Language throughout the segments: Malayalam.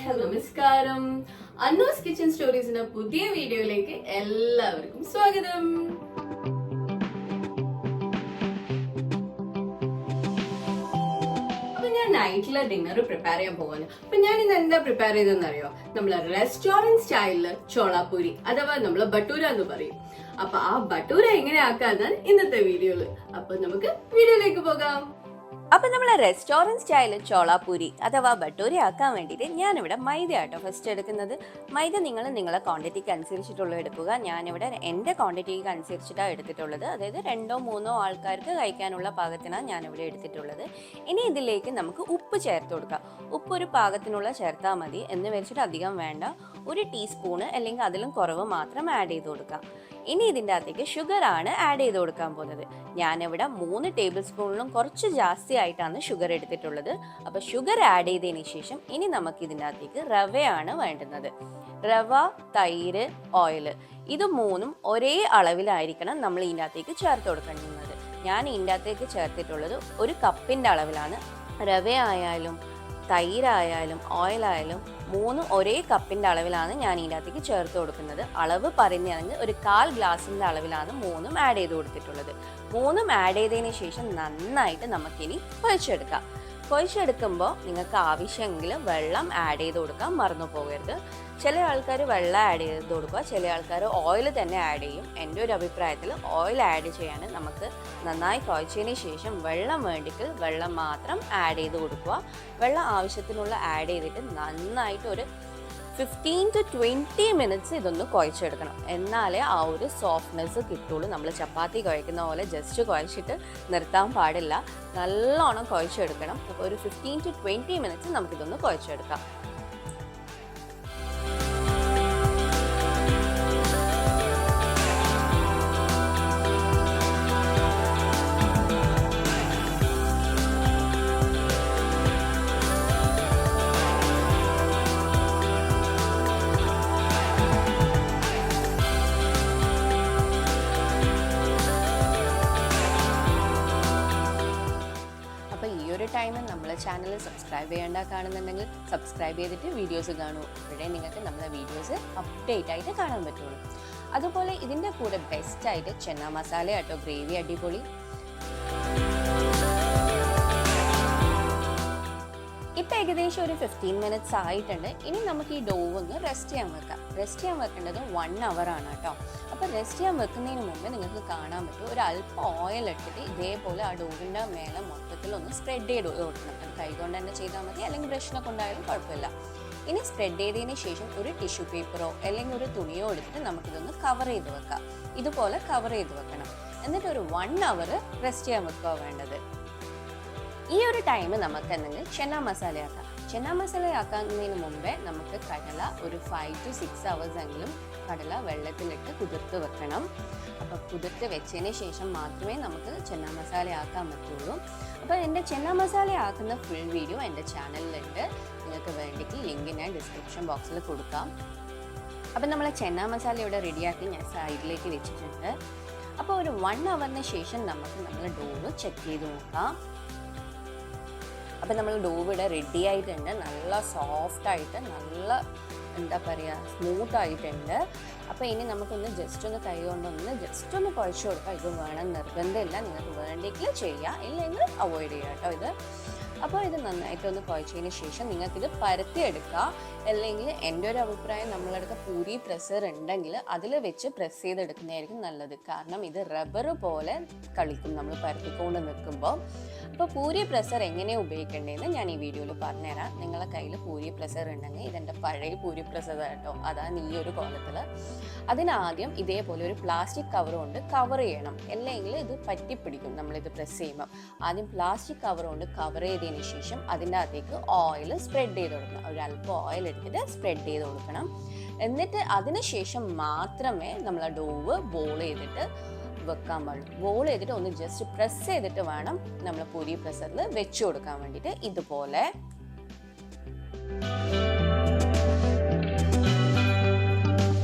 ഹലോ നമസ്കാരം. അന്നൂസ് കിച്ചൺ സ്റ്റോറീസിന്റെ പുതിയ വീഡിയോയിലേക്ക് എല്ലാവർക്കും സ്വാഗതം. അപ്പൊ ഞാൻ നൈറ്റിലെ ഡിന്നർ പ്രിപ്പയർ ചെയ്യാൻ പോവാണ്. അപ്പൊ ഞാൻ ഇന്ന് എന്താ പ്രിപ്പയർ ചെയ്തെന്ന് അറിയോ? നമ്മളെ റെസ്റ്റോറന്റ് സ്റ്റൈലില് ചോളാപൂരി അഥവാ നമ്മള് ബട്ടൂര എന്ന് പറയും. അപ്പൊ ആ ബട്ടൂര എങ്ങനെ ആക്കാന്നാണ് ഇന്നത്തെ വീഡിയോയില്. അപ്പൊ നമുക്ക് വീഡിയോയിലേക്ക് പോകാം. അപ്പം നമ്മൾ റെസ്റ്റോറൻറ്റ് സ്റ്റൈലിൽ ചോളാപൂരി അഥവാ ബട്ടൂരി ആക്കാൻ വേണ്ടിയിട്ട് ഞാനിവിടെ മൈദ ആട്ടോ ഫസ്റ്റ് എടുക്കുന്നത്. മൈദ നിങ്ങളെ ക്വാണ്ടിറ്റിക്ക് അനുസരിച്ചിട്ടുള്ള എടുക്കുക. ഞാനിവിടെ എൻ്റെ ക്വാണ്ടിറ്റിക്ക് അനുസരിച്ചിട്ടാണ് എടുത്തിട്ടുള്ളത്. അതായത് 2-3 ആൾക്കാർക്ക് കഴിക്കാനുള്ള പാകത്തിനാണ് ഞാനിവിടെ എടുത്തിട്ടുള്ളത്. ഇനി ഇതിലേക്ക് നമുക്ക് ഉപ്പ് ചേർത്ത് കൊടുക്കാം. ഉപ്പ് ഒരു പാകത്തിനുള്ള ചേർത്താൽ മതി, എന്ന് വെച്ചിട്ട് അധികം വേണ്ട. 1 ടീസ്പൂണ് അല്ലെങ്കിൽ അതിലും കുറവ് മാത്രം ആഡ് ചെയ്ത് കൊടുക്കാം. ഇനി ഇതിൻ്റെ അകത്തേക്ക് ഷുഗറാണ് ആഡ് ചെയ്ത് കൊടുക്കാൻ പോകുന്നത്. ഞാനിവിടെ 3 ടേബിൾ സ്പൂണിലും കുറച്ച് ജാസ്തി ആയിട്ടാണ് ഷുഗർ എടുത്തിട്ടുള്ളത്. അപ്പോൾ ഷുഗർ ആഡ് ചെയ്തതിന് ശേഷം ഇനി നമുക്ക് ഇതിൻ്റെ അകത്തേക്ക് റവയാണ് വേണ്ടുന്നത്. റവ, തൈര്, ഓയിൽ, ഇത് 3ഉം ഒരേ അളവിലായിരിക്കണം നമ്മൾ ഇതിൻ്റെ അകത്തേക്ക് ചേർത്ത് കൊടുക്കേണ്ടുന്നത്. ഞാൻ ഇതിൻ്റെ അകത്തേക്ക് ചേർത്തിട്ടുള്ളത് 1 കപ്പിൻ്റെ അളവിലാണ്. റവ ആയാലും തൈരായാലും ഓയിലായാലും 3 ഒരേ കപ്പിൻ്റെ അളവിലാണ് ഞാൻ ഇതിൻ്റെ അകത്തേക്ക് ചേർത്ത് കൊടുക്കുന്നത്. അളവ് പറയുകയാണെങ്കിൽ 1/4 ഗ്ലാസിൻ്റെ അളവിലാണ് 3ഉം ആഡ് ചെയ്ത് കൊടുത്തിട്ടുള്ളത്. 3ഉം ആഡ് ചെയ്തതിന് ശേഷം നന്നായിട്ട് നമുക്കിനി കുഴച്ചെടുക്കാം. കുഴച്ചെടുക്കുമ്പോൾ നിങ്ങൾക്ക് ആവശ്യമെങ്കിൽ വെള്ളം ആഡ് ചെയ്ത് കൊടുക്കാൻ മറന്നു പോകരുത്. ചില ആൾക്കാർ വെള്ളം ആഡ് ചെയ്ത് കൊടുക്കുക, ചില ആൾക്കാർ ഓയിൽ തന്നെ ആഡ് ചെയ്യും. എൻ്റെ ഒരു അഭിപ്രായത്തിൽ ഓയിൽ ആഡ് ചെയ്യാൻ നമുക്ക് നന്നായി കുഴച്ചതിന് ശേഷം വെള്ളം വേണ്ടിയിട്ട് വെള്ളം മാത്രം ആഡ് ചെയ്ത് കൊടുക്കുക. വെള്ളം ആവശ്യത്തിനുള്ള ആഡ് ചെയ്തിട്ട് നന്നായിട്ട് ഒരു 15 to 20 മിനിറ്റ്സ് ഇതൊന്ന് കുഴച്ചെടുക്കണം. എന്നാലേ ആ ഒരു സോഫ്റ്റ്നെസ് കിട്ടുള്ളൂ. നമ്മൾ ചപ്പാത്തി കുഴക്കുന്ന പോലെ ജസ്റ്റ് കുഴച്ചിട്ട് നിർത്താൻ പാടില്ല, നല്ലോണം കുഴച്ചെടുക്കണം. അപ്പോൾ ഒരു 15 to 20 മിനിറ്റ്സ് നമുക്കിതൊന്ന് കുഴച്ചെടുക്കാം. ടൈം നമ്മളെ ചാനൽ സബ്സ്ക്രൈബ് ചെയ്യേണ്ട കാണുന്നുണ്ടെങ്കിൽ സബ്സ്ക്രൈബ് ചെയ്തിട്ട് വീഡിയോസ് കാണൂ. ഇവിടെ നിങ്ങൾക്ക് നമ്മളെ വീഡിയോസ് അപ്ഡേറ്റ് ആയിട്ട് കാണാൻ പറ്റുള്ളൂ. അതുപോലെ ഇതിൻ്റെ കൂടെ ബെസ്റ്റായിട്ട് ചെന്ന മസാല ആട്ടോ, ഗ്രേവി അടിപൊളി. ഇപ്പം ഏകദേശം ഒരു 15 മിനിറ്റ്സ് ആയിട്ടുണ്ട്. ഇനി നമുക്ക് ഈ ഡോ ഒന്ന് റെസ്റ്റ് ചെയ്യാൻ വെക്കാം. റെസ്റ്റ് ചെയ്യാൻ വെക്കേണ്ടത് 1 hour ആണ് കേട്ടോ. അപ്പോൾ റെസ്റ്റ് ചെയ്യാൻ വെക്കുന്നതിന് മുമ്പ് നിങ്ങൾക്ക് കാണാൻ പറ്റും, ഒരു അല്പം ഓയിൽ ഇട്ടിട്ട് ഇതേപോലെ ആ ഡോവിൻ്റെ മേലെ മൊത്തത്തിൽ ഒന്ന് സ്പ്രെഡ് ചെയ്ത് കൊടുക്കണം. അത് കൈകൊണ്ട് തന്നെ ചെയ്താൽ മതി, അല്ലെങ്കിൽ ബ്രഷിനെ കൊണ്ടായാലും കുഴപ്പമില്ല. ഇനി സ്പ്രെഡ് ചെയ്തതിന് ശേഷം ഒരു ടിഷ്യൂ പേപ്പറോ അല്ലെങ്കിൽ ഒരു തുണിയോ എടുത്തിട്ട് നമുക്കിതൊന്ന് കവർ ചെയ്ത് വെക്കാം. ഇതുപോലെ കവർ ചെയ്ത് വെക്കണം. എന്നിട്ട് ഒരു 1 hour റെസ്റ്റ് ചെയ്യാൻ വെക്കുക വേണ്ടത്. ഈ ഒരു ടൈം നമുക്ക് എന്തെങ്കിലും ചെന്ന മസാല ആക്കാം. ചെന്ന മസാല ആക്കുന്നതിന് മുമ്പേ നമുക്ക് കടല ഒരു 5 to 6 hours എങ്കിലും കടല വെള്ളത്തിലിട്ട് കുതിർത്ത് വെക്കണം. അപ്പോൾ കുതിർത്ത് വെച്ചതിന് ശേഷം മാത്രമേ നമുക്ക് ചെന്ന മസാല ആക്കാൻ പറ്റുള്ളൂ. അപ്പോൾ എൻ്റെ ചെന്ന മസാല ആക്കുന്ന ഫുൾ വീഡിയോ എൻ്റെ ചാനലിലുണ്ട്. നിങ്ങൾക്ക് വേണ്ടിയിട്ട് ലിങ്ക് ഞാൻ ഡിസ്ക്രിപ്ഷൻ ബോക്സിൽ കൊടുക്കാം. അപ്പം നമ്മൾ ചെന്ന മസാല ഇവിടെ റെഡിയാക്കി ഞാൻ സൈഡിലേക്ക് വെച്ചിട്ടുണ്ട്. അപ്പോൾ ഒരു 1 hourന് ശേഷം നമ്മൾ ഡോവ് ചെക്ക് ചെയ്ത് നോക്കാം. അപ്പം നമ്മൾ ഡോ ഇവിടെ റെഡി ആയിട്ടുണ്ട്. നല്ല സോഫ്റ്റായിട്ട്, നല്ല എന്താ പറയുക, സ്മൂത്തായിട്ടുണ്ട്. അപ്പോൾ ഇനി നമുക്കൊന്ന് ജസ്റ്റ് ഒന്ന് കൈ കൊണ്ടൊന്ന് ജസ്റ്റ് ഒന്ന് കുഴച്ച് കൊടുക്കാം. ഇത് വേണം നിർബന്ധമില്ല, നിങ്ങൾക്ക് വേണ്ടെങ്കിൽ ചെയ്യാം, ഇല്ലെങ്കിൽ അവോയ്ഡ് ചെയ്യാം കേട്ടോ ഇത്. അപ്പോൾ ഇത് നന്നായിട്ടൊന്ന് കുഴച്ചതിന് ശേഷം നിങ്ങൾക്കിത് പരത്തിയെടുക്കാം. അല്ലെങ്കിൽ എൻ്റെ ഒരു അഭിപ്രായം, നമ്മളെടുക്ക പൂരി പ്രസ്സർ ഉണ്ടെങ്കിൽ അതിൽ വെച്ച് പ്രസ് ചെയ്തെടുക്കുന്നതായിരിക്കും നല്ലത്. കാരണം ഇത് റബ്ബർ പോലെ കളിക്കും നമ്മൾ പരത്തിക്കൊണ്ട് നിൽക്കുമ്പോൾ. അപ്പോൾ പൂരി പ്രസ്സർ എങ്ങനെയാണ് ഉപയോഗിക്കേണ്ടതെന്ന് ഞാൻ ഈ വീഡിയോയിൽ പറഞ്ഞുതരാം. നിങ്ങളുടെ കയ്യിൽ പൂരി പ്രസ്സർ ഉണ്ടെങ്കിൽ, ഇതെൻ്റെ പഴയ പൂരി പ്രസ്സർ കേട്ടോ, അതാണ് ഈ ഒരു കോലത്തിൽ. അതിനാദ്യം ഇതേപോലെ ഒരു പ്ലാസ്റ്റിക് കവർ കൊണ്ട് കവർ ചെയ്യണം, അല്ലെങ്കിൽ ഇത് പറ്റിപ്പിടിക്കും നമ്മളിത് പ്രസ് ചെയ്യുമ്പോൾ. ആദ്യം പ്ലാസ്റ്റിക് കവർ കൊണ്ട് കവർ ചെയ്തതിന് ശേഷം അതിൻ്റെ അകത്തേക്ക് ഓയിൽ സ്പ്രെഡ് ചെയ്ത് കൊടുക്കണം. ഒരു അല്പം ഓയിൽ എടുത്തിട്ട് സ്പ്രെഡ് ചെയ്ത് കൊടുക്കണം. എന്നിട്ട് അതിന് ശേഷം മാത്രമേ നമ്മൾ ആ ഡോവ് ബോൾ ചെയ്തിട്ട് വെക്കാൻ പാടുള്ളൂ. ബോൾ ചെയ്തിട്ട് ഒന്ന് ജസ്റ്റ് പ്രസ് ചെയ്തിട്ട് വേണം നമ്മൾ പൂരി പ്രസ്സറിൽ വെച്ച് കൊടുക്കാൻ വേണ്ടിയിട്ട്. ഇതുപോലെ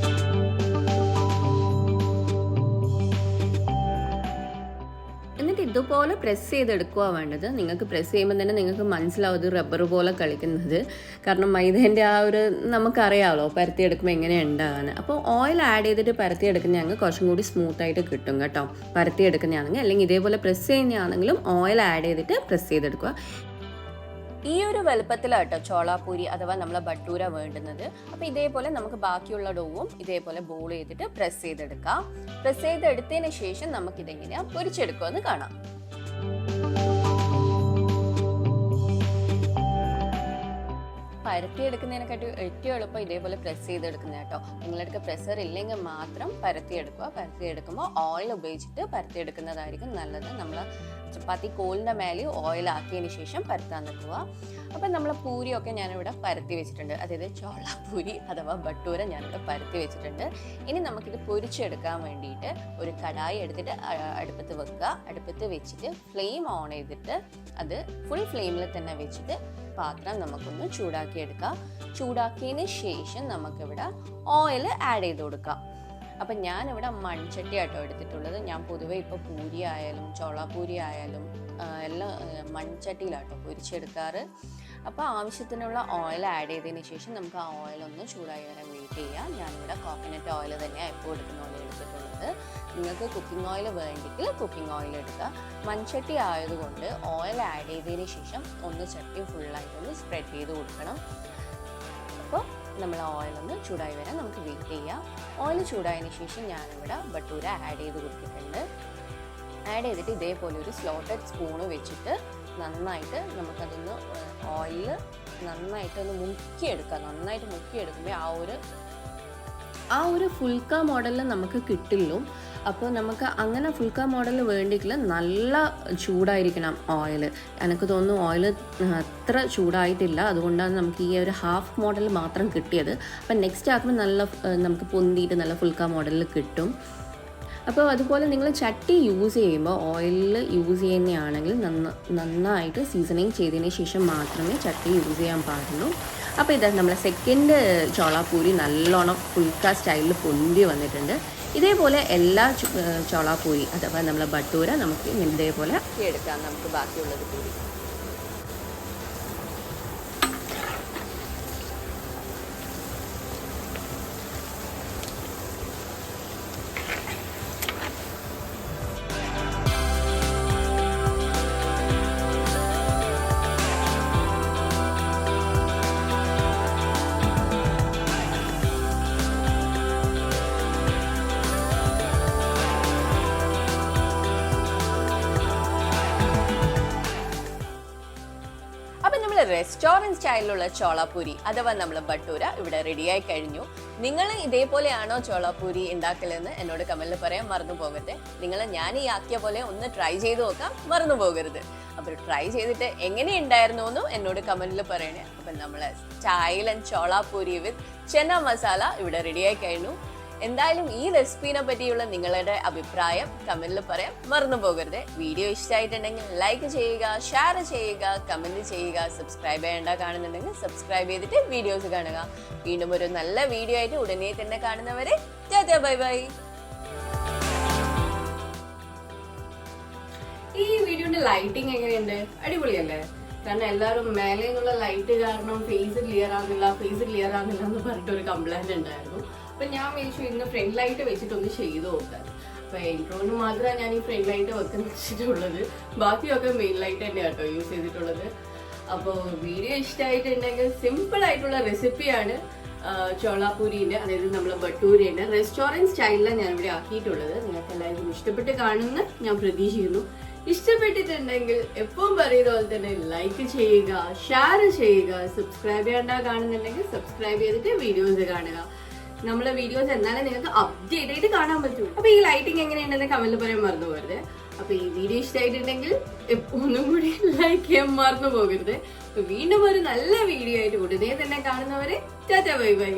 എന്നിട്ട് ഇത് ഇതുപോലെ പ്രസ് ചെയ്തെടുക്കുക വേണ്ടത്. നിങ്ങൾക്ക് പ്രസ് ചെയ്യുമ്പോൾ തന്നെ നിങ്ങൾക്ക് മനസ്സിലാവും ഇത് റബ്ബർ പോലെ കളിക്കുന്നത്. കാരണം മൈദേൻ്റെ ആ ഒരു നമുക്കറിയാമല്ലോ പരത്തിയെടുക്കുമ്പോൾ എങ്ങനെയാണ് ഉണ്ടാകാൻ. അപ്പോൾ ഓയിൽ ആഡ് ചെയ്തിട്ട് പരത്തിയെടുക്കുന്നതാണെങ്കിൽ കുറച്ചും കൂടി സ്മൂത്തായിട്ട് കിട്ടും കേട്ടോ. പരത്തിയെടുക്കുന്നതാണെങ്കിൽ, അല്ലെങ്കിൽ ഇതേപോലെ പ്രസ് ചെയ്യുന്നതാണെങ്കിലും ഓയിൽ ആഡ് ചെയ്തിട്ട് പ്രസ് ചെയ്തെടുക്കുക. ഈ ഒരു വലുപ്പത്തിലാട്ടോ ചോളാപൂരി അഥവാ നമ്മളെ ബട്ടൂര വേണ്ടുന്നത്. അപ്പോൾ ഇതേപോലെ നമുക്ക് ബാക്കിയുള്ള ഡോവും ഇതേപോലെ ബോൾ ചെയ്തിട്ട് പ്രസ് ചെയ്തെടുക്കാം. പ്രസ് ചെയ്തെടുത്തതിന് ശേഷം നമുക്കിതെങ്ങനെയാണ് പൊരിച്ചെടുക്കുമെന്ന് കാണാം. പരത്തിയെടുക്കുന്നതിനെക്കാട്ടി ഏറ്റവും എളുപ്പം ഇതേപോലെ പ്രസ് ചെയ്തെടുക്കുന്നത് കേട്ടോ. നിങ്ങളുടെ പ്രഷർ ഇല്ലെങ്കിൽ മാത്രം പരത്തിയെടുക്കുക. പരത്തിയെടുക്കുമ്പോൾ ഓയിൽ ഉപയോഗിച്ചിട്ട് പരത്തിയെടുക്കുന്നതായിരിക്കും നല്ലത്. നമ്മൾ ചപ്പാത്തി കോലിൻ്റെ മേലെ ഓയിൽ ആക്കിയതിന് ശേഷം പരത്താൻ നിൽക്കുക. അപ്പം നമ്മൾ പൂരിയൊക്കെ ഞാനിവിടെ പരത്തി വെച്ചിട്ടുണ്ട്. അതായത് ചോളാപൂരി അഥവാ ബട്ടൂര ഞാനിവിടെ പരത്തി വെച്ചിട്ടുണ്ട്. ഇനി നമുക്കിത് പൊരിച്ചെടുക്കാൻ വേണ്ടിയിട്ട് ഒരു കടായി എടുത്തിട്ട് അടുപ്പത്ത് വെക്കുക. അടുപ്പത്ത് വെച്ചിട്ട് ഫ്ലെയിം ഓൺ ചെയ്തിട്ട് അത് ഫുൾ ഫ്ലെയിമിൽ തന്നെ വെച്ചിട്ട് പാത്രം നമുക്കൊന്ന് ചൂടാക്കി എടുക്കാം. ചൂടാക്കിയതിന് ശേഷം നമുക്കിവിടെ ഓയിൽ ആഡ് ചെയ്ത് കൊടുക്കാം. അപ്പം ഞാനിവിടെ മൺചട്ടി ആട്ടോ എടുത്തിട്ടുള്ളത്. ഞാൻ പൊതുവേ ഇപ്പോൾ പൂരി ആയാലും ചോളാപൂരി ആയാലും എല്ലാം മൺചട്ടിയിലാട്ടോ പൊരിച്ചെടുക്കാറ്. അപ്പോൾ ആവശ്യത്തിനുള്ള ഓയിൽ ആഡ് ചെയ്തതിന് ശേഷം നമുക്ക് ആ ഓയിലൊന്ന് ചൂടായി വരാൻ വെയിറ്റ് ചെയ്യാം. ഞാനിവിടെ കോക്കനട്ട് ഓയിൽ തന്നെയാണ് എപ്പോൾ എടുക്കുന്ന ഓയിൽ എടുത്തിട്ടുള്ളത്. നിങ്ങൾക്ക് കുക്കിംഗ് ഓയിൽ വേണ്ടെങ്കിൽ കുക്കിംഗ് ഓയിൽ എടുക്കുക. മൺചട്ടി ആയതുകൊണ്ട് ഓയിൽ ആഡ് ചെയ്തതിന് ശേഷം ഒന്ന് ചട്ടി ഫുള്ളായിട്ടൊന്ന് സ്പ്രെഡ് ചെയ്ത് കൊടുക്കണം. അപ്പോൾ നമ്മൾ ഓയിലൊന്ന് ചൂടായി വരാൻ നമുക്ക് വെയിറ്റ് ചെയ്യാം. ഓയിൽ ചൂടായതിന് ശേഷം ഞാനിവിടെ ബട്ടൂര ആഡ് ചെയ്ത് കൊടുത്തിട്ടുണ്ട്. ആഡ് ചെയ്തിട്ട് ഇതേപോലെ ഒരു സ്ലോട്ടഡ് സ്പൂണ് വെച്ചിട്ട് നന്നായിട്ട് നമുക്കതൊന്ന് ഓയിൽ നന്നായിട്ടൊന്ന് മുക്കിയെടുക്കാം. നന്നായിട്ട് മുക്കിയെടുക്കുമ്പോൾ ആ ഒരു ഫുൾക്ക മോഡലിൽ നമുക്ക് കിട്ടില്ലു. അപ്പോൾ നമുക്ക് അങ്ങനെ ഫുൾക്ക മോഡൽ വേണ്ടിയിട്ടില്ല, നല്ല ചൂടായിരിക്കണം ഓയിൽ. എനിക്ക് തോന്നുന്നു ഓയിൽ അത്ര ചൂടായിട്ടില്ല, അതുകൊണ്ടാണ് നമുക്ക് ഈ ഒരു ഹാഫ് മോഡൽ മാത്രം കിട്ടിയത്. അപ്പം നെക്സ്റ്റ് ആക്കുമ്പോൾ നല്ല നമുക്ക് പൊന്തിയിട്ട് നല്ല ഫുൾക്ക മോഡലിൽ കിട്ടും. അപ്പോൾ അതുപോലെ നിങ്ങൾ ചട്ടി യൂസ് ചെയ്യുമ്പോൾ ഓയിലിൽ യൂസ് ചെയ്യുന്നതാണെങ്കിൽ നന്നായിട്ട് സീസണിങ് ചെയ്തതിന് ശേഷം മാത്രമേ ചട്ടി യൂസ് ചെയ്യാൻ പാടുള്ളൂ. അപ്പോൾ ഇതാ നമ്മളെ സെക്കൻഡ് ചോളാപൂരി നല്ലോണം ഫുൾക്ക സ്റ്റൈലിൽ പൊന്തി വന്നിട്ടുണ്ട്. ഇതേപോലെ എല്ലാ ചോളാപൂരി അഥവാ നമ്മളെ ബട്ടൂര നമുക്ക് ഇതേപോലെ എടുക്കാം. നമുക്ക് ബാക്കിയുള്ളത് പൂരി റെസ്റ്റോറൻറ്റ് സ്റ്റൈലിലുള്ള ചോളാപൂരി അഥവാ നമ്മൾ ബട്ടൂര ഇവിടെ റെഡിയായി കഴിഞ്ഞു. നിങ്ങൾ ഇതേപോലെയാണോ ചോളാപൂരി ഉണ്ടാക്കലെന്ന് എന്നോട് കമന്റിൽ പറയാൻ മറന്നു പോകരുത്. നിങ്ങൾ ഞാൻ ഈ ആക്കിയ പോലെ ഒന്ന് ട്രൈ ചെയ്ത് നോക്കാം, മറന്നു പോകരുത്. അപ്പോൾ ട്രൈ ചെയ്തിട്ട് എങ്ങനെ ഉണ്ടായിരുന്നു എന്നും എന്നോട് കമന്റിൽ പറയണേ. അപ്പം നമ്മളെ സ്റ്റൈൽ ആൻഡ് ചോളാപൂരി വിത്ത് ചെന്ന മസാല ഇവിടെ റെഡിയായി കഴിഞ്ഞു. എന്തായാലും ഈ റെസിപ്പീനെ പറ്റിയുള്ള നിങ്ങളുടെ അഭിപ്രായം കമന്റിൽ പറയാൻ മറന്നു പോകരുത്. വീഡിയോ ഇഷ്ടമായിട്ടുണ്ടെങ്കിൽ ലൈക്ക് ചെയ്യുക, ഷെയർ ചെയ്യുക, കമന്റ് ചെയ്യുക. സബ്സ്ക്രൈബ് ചെയ്യേണ്ട കാണുന്നുണ്ടെങ്കിൽ സബ്സ്ക്രൈബ് ചെയ്തിട്ട് വീഡിയോസ് കാണുക. വീണ്ടും ഒരു നല്ല വീഡിയോ ആയിട്ട് ഉടനെ തന്നെ കാണുന്നവരെ ടാറ്റാ ബൈ ബൈ. ഈ വീഡിയോന്റെ ലൈറ്റിംഗ് എങ്ങനെയുണ്ട്? അടിപൊളിയല്ലേ? കാരണം എല്ലാവരും മേലെ നിന്നുള്ള ലൈറ്റ് കാരണം ഫേസ് ക്ലിയർ ആകുന്നില്ല എന്ന് പറഞ്ഞിട്ട് ഒരു കംപ്ലൈന്റ് ഉണ്ടായിരുന്നു. അപ്പൊ ഞാൻ വിളിച്ചു ഇന്ന് ഫ്രണ്ട് ലൈറ്റ് വെച്ചിട്ടൊന്ന് ചെയ്ത് നോക്കാൻ. അപ്പൊ ഇൻട്രോന് മാത്രമേ ഞാൻ ഈ ഫ്രണ്ട് ലൈറ്റ് വെക്കാൻ വെച്ചിട്ടുള്ളത്. ബാക്കിയൊക്കെ മെയിൻ ലൈറ്റ് തന്നെ കേട്ടോ യൂസ് ചെയ്തിട്ടുള്ളത്. അപ്പോൾ വീഡിയോ ഇഷ്ടമായിട്ടുണ്ടെങ്കിൽ സിമ്പിൾ ആയിട്ടുള്ള റെസിപ്പിയാണ് ചോളാപൂരിന്റെ, അതായത് നമ്മളെ ബട്ടൂരിന്റെ റെസ്റ്റോറൻറ്റ് സ്റ്റൈലിലാണ് ഞാൻ ഇവിടെ ആക്കിയിട്ടുള്ളത്. നിങ്ങൾക്ക് എല്ലാവർക്കും ഇഷ്ടപ്പെട്ട് കാണുമെന്ന് ഞാൻ പ്രതീക്ഷിക്കുന്നു. ഇഷ്ടപ്പെട്ടിട്ടുണ്ടെങ്കിൽ എപ്പോഴും പറയുന്ന പോലെ തന്നെ ലൈക്ക് ചെയ്യുക, ഷെയർ ചെയ്യുക, സബ്സ്ക്രൈബ് ചെയ്യേണ്ട കാണുന്നുണ്ടെങ്കിൽ സബ്സ്ക്രൈബ് ചെയ്തിട്ട് വീഡിയോസ് കാണുക. നമ്മളെ വീഡിയോസ് എന്നാലും നിങ്ങൾക്ക് അപ്ഡേറ്റ് ആയിട്ട് കാണാൻ പറ്റും. അപ്പൊ ഈ ലൈറ്റിംഗ് എങ്ങനെയുണ്ടെന്ന് കമന്റിൽ പറയാൻ മറന്നു പോകരുത്. അപ്പൊ ഈ വീഡിയോ ഇഷ്ടമായിട്ടുണ്ടെങ്കിൽ ഒന്നും കൂടി ലൈക്ക് ചെയ്യാൻ മറന്നു പോകരുത്. അപ്പൊ വീണ്ടും ഒരു നല്ല വീഡിയോ ആയിട്ട് ഉടനെ തന്നെ കാണുന്നവരെ ടാറ്റാ ബൈ ബൈ.